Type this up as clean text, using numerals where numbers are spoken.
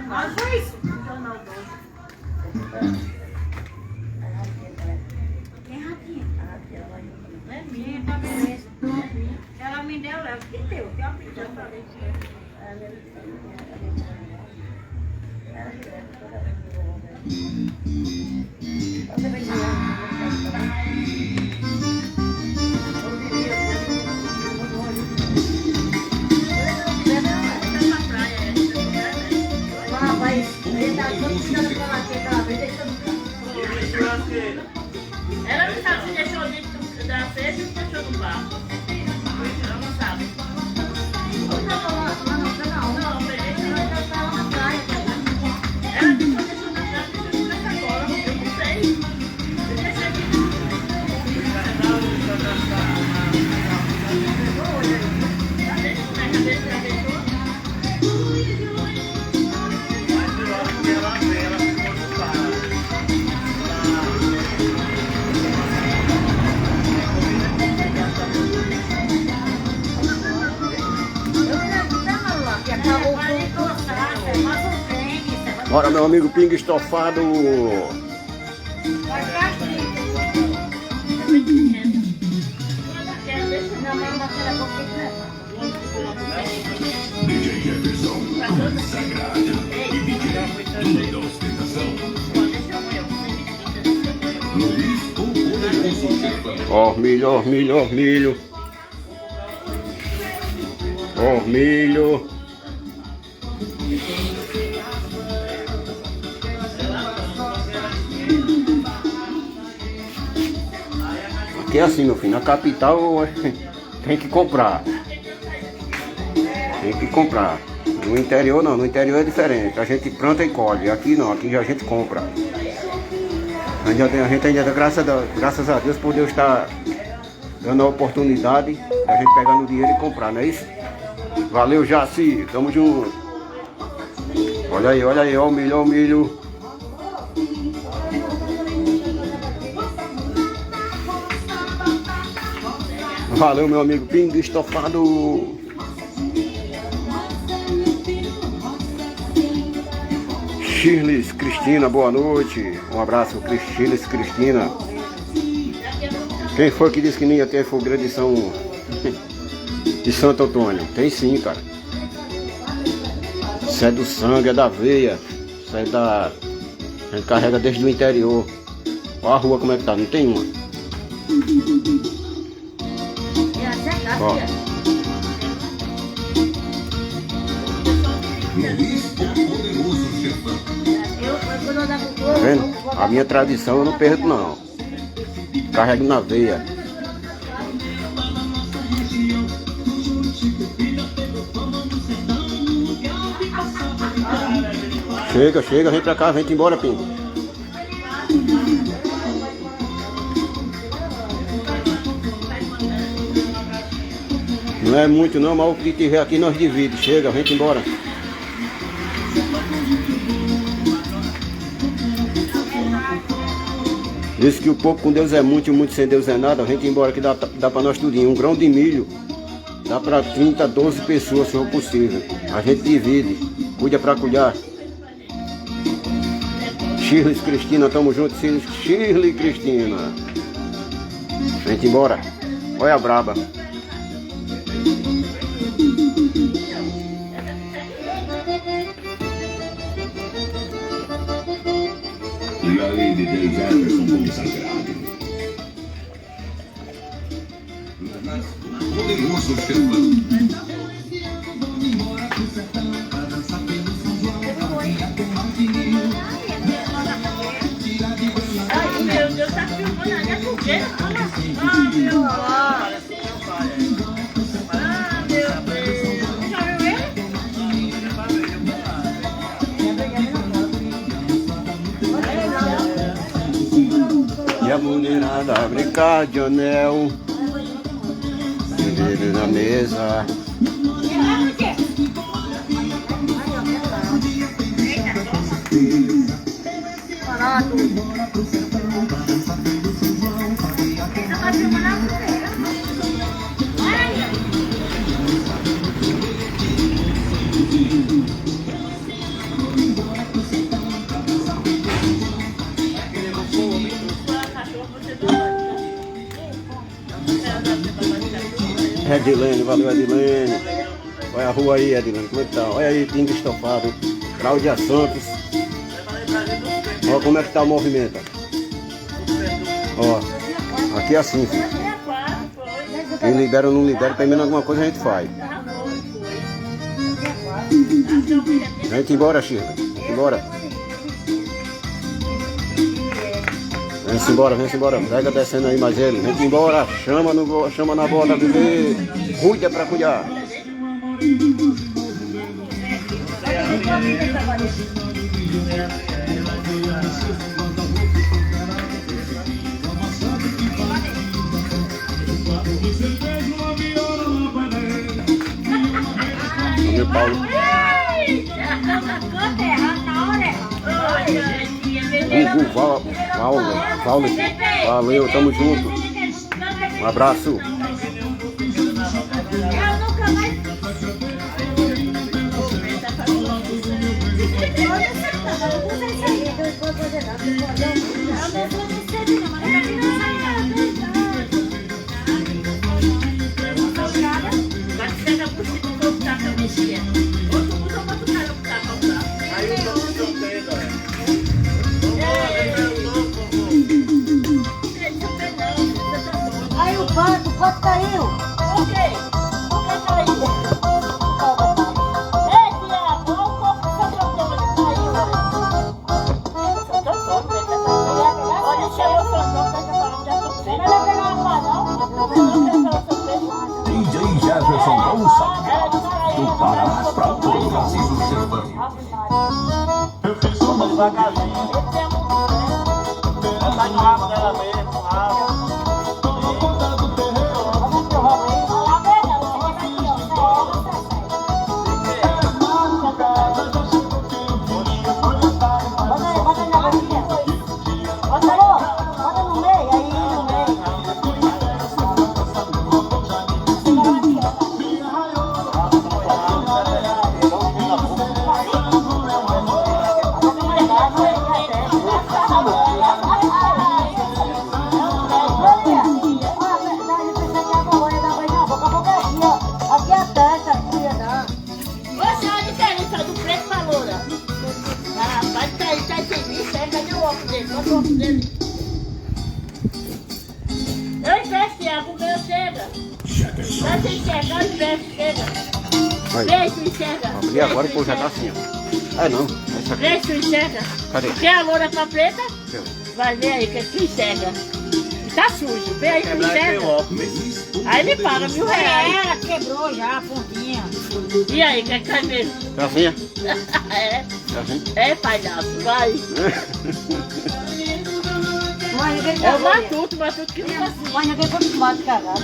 Mas foi isso. Jornal 12. Tem ratinha. É minha, tá beleza. Ela me deu, Léo. Que deu? Tem uma pintura pra ver. Ela não sabe se deixou dentro da festa ou se deixou no barco. Ela não sabe. Não, ela deixou na praia, deixou na sacola. Eu não sei. Eu deixei aqui. Já deixou? Bora, meu amigo pinga estofado. Ó, milho, ó, milho, ó, milho. Ó, milho. Aqui é assim, meu filho, na capital tem que comprar. Tem que comprar. No interior não, no interior é diferente. A gente planta e colhe. Aqui não, aqui a gente compra. A gente ainda, graças a Deus, por Deus estar dando a oportunidade da gente pegar no dinheiro e comprar, não é isso? Valeu, Jaci, tamo junto. Olha aí, ó o milho, ó o milho. Valeu, meu amigo pinga estofado. Shirley Cristina, boa noite. Um abraço, Shirley Cristina. Quem foi que disse que nem ia ter fogueira de Santo Antônio? Tem sim, cara. Isso é do sangue, é da veia. Isso é da... A gente carrega desde o interior. Olha a rua como é que tá, não tem uma. Ó. Tá vendo? A minha tradição eu não perco não. Carrego na veia. Chega, vem pra cá, vem embora, Pingo. Não é muito não, mas o que tiver aqui nós dividimos. Chega, vem embora. Diz que o pouco com Deus é muito e o muito sem Deus é nada. Vem embora que dá pra nós tudinho. Um grão de milho dá pra 30, 12 pessoas, se for possível. A gente divide, cuida pra cuidar. Shirley Cristina, tamo junto, Shirley Cristina. Vem embora. Olha a braba. E a Lady Day Jefferson consagrado. Poderoso chefão. Ai, meu Deus, tá filmando a minha fogueira. Ah, meu Deus. Ah, meu Deus. Já viu ele? E a mulherada a brincar de anel. Dinheiro na mesa. Edilene, valeu Edilene. Olha a rua aí, Edilene, como é que tá? Olha aí, pinga estofado. Cláudia Santos. Olha como é que tá o movimento. Ó, aqui é assim, filho. Quem libera ou não libera, termina alguma coisa a gente faz. Vem embora, Chica. Vem embora. Vem-se embora, vem-se embora. Pega descendo aí mais ele. Vem embora. Chama na borda do bebê. Cuida pra cuidar. Meu Paulo. Valeu, tamo junto. Um abraço. Aí o pato caiu. Por quê? Por que caiu? Ei, Tiago, olha o corpo do seu problema que caiu. Olha, chegou o seu nome, tá falando de assunto. Não vai pegar uma não. DJ Jefferson Gonçalves, do Pará pra todo o Brasil Servante. Eu fiz uma devagarzinho. Ela tá no rabo dela mesmo, no rabo. Tomou conta do terreno. Eu enxergo, Tiago, o meu chega. Vai se enxergar, o inverso chega. Vê se enxerga. Abri agora e pô, já tá assim, ó. Ah, não. Essa Vê aqui. se enxerga. Cadê? Quer a loura pra preta? Seu. Vai ver aí, que tu enxerga. Tá sujo, vê aí que enxerga. Aí me paga R$1.000. Ela quebrou já a pontinha. E aí, quer que cai mesmo? Tá assim, é? É, Tá assim? é palhaço, vai. Mas ninguém É o matuto que não tá assim. Mas ninguém foi acostumado a cagar.